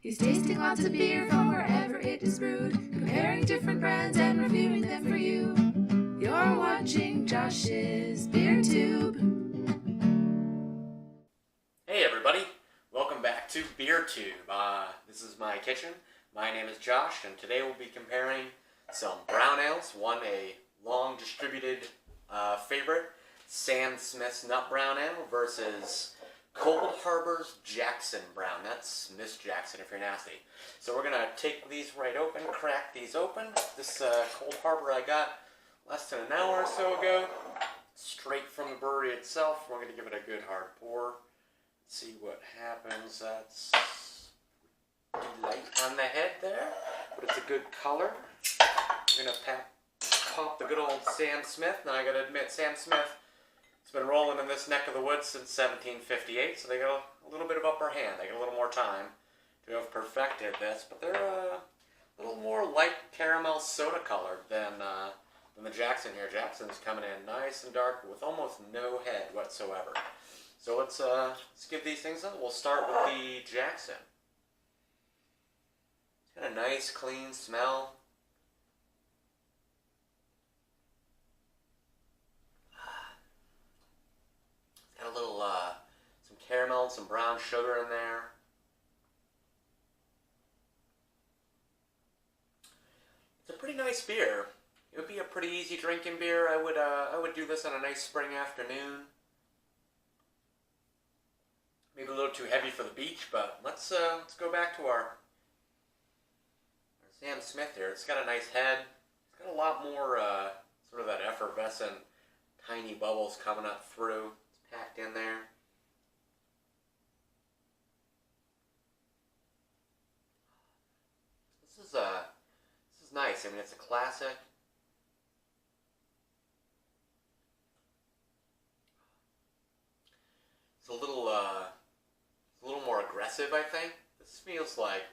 He's tasting lots of beer from wherever it is brewed, comparing different brands and reviewing them for you. You're watching Josh's Beer Tube. Hey everybody, welcome back to Beer Tube. This is my kitchen. My name is Josh, and today we'll be comparing some brown ales. One, a long distributed favorite, Sam Smith's Nut Brown Ale, versus Cold Harbor's Jackson Brown. That's Miss Jackson if you're nasty. So we're gonna take these right open, crack these open. This Cold Harbor I got less than an hour or so ago, straight from the brewery itself. We're gonna give it a good hard pour. See what happens. That's light on the head there, but it's a good color. We're gonna pop the good old Sam Smith. Now I gotta admit, Sam Smith has been rolling in this neck of the woods since 1758, so they got a little bit of upper hand. They got a little more time to have perfected this, but they're a little more light caramel soda colored than the Jackson here. Jackson's coming in nice and dark with almost no head whatsoever. So let's give these things up. We'll start with the Jackson. It's got a nice, clean smell. It's got a little, some caramel and some brown sugar in there. It's a pretty nice beer. It would be a pretty easy drinking beer. I would do this on a nice spring afternoon. Maybe a little too heavy for the beach, but let's go back to our Sam Smith here. It's got a nice head. It's got a lot more sort of that effervescent, tiny bubbles coming up through. It's packed in there. This is nice. I mean, it's a classic. It's a little more aggressive, I think. This feels like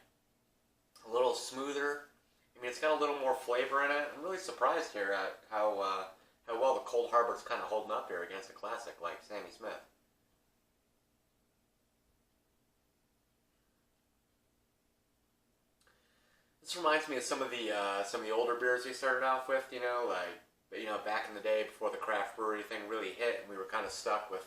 a little smoother. I mean, it's got a little more flavor in it. I'm really surprised here at how well the Cold Harbor's kind of holding up here against a classic like Sammy Smith. This reminds me of some of the older beers we started off with. Back in the day before the craft brewery thing really hit, and we were kind of stuck with.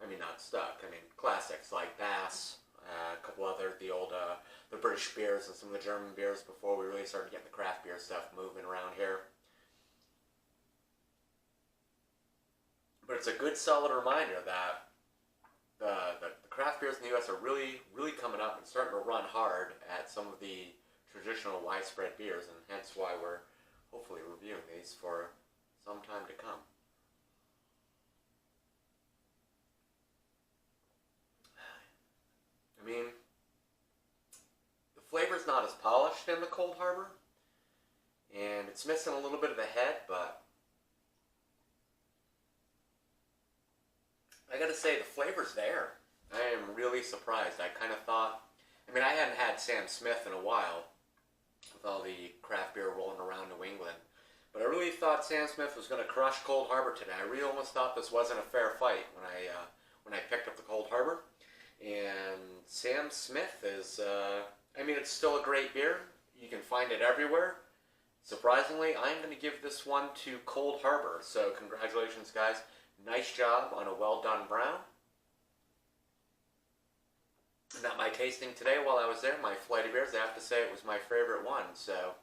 I mean, not stuck. I mean, classics like Bass, a couple other, the British beers and some of the German beers before we really started getting the craft beer stuff moving around here. But it's a good, solid reminder that the craft beers in the U.S. are really, really coming up and starting to run hard at some of the traditional widespread beers, and hence why we're hopefully reviewing these for some time to come. I mean, the flavor's not as polished in the Cold Harbor, and it's missing a little bit of the head, but I gotta say, the flavor's there. I am really surprised. I kind of thought, I mean, I hadn't had Sam Smith in a while with all the craft beer rolling around New England, but I really thought Sam Smith was going to crush Cold Harbor today. I really almost thought this wasn't a fair fight when I picked up the Cold Harbor. And Sam Smith is, I mean, it's still a great beer. You can find it everywhere. Surprisingly, I'm going to give this one to Cold Harbor. So congratulations, guys. Nice job on a well-done brown. Not my tasting today while I was there. My flight of beers, I have to say it was my favorite one. So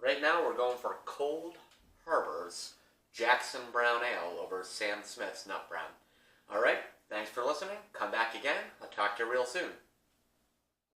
right now we're going for Cold Harbor's Jackson Brown Ale over Sam Smith's Nut Brown. All right. Thanks for listening. Come back again. I'll talk to you real soon.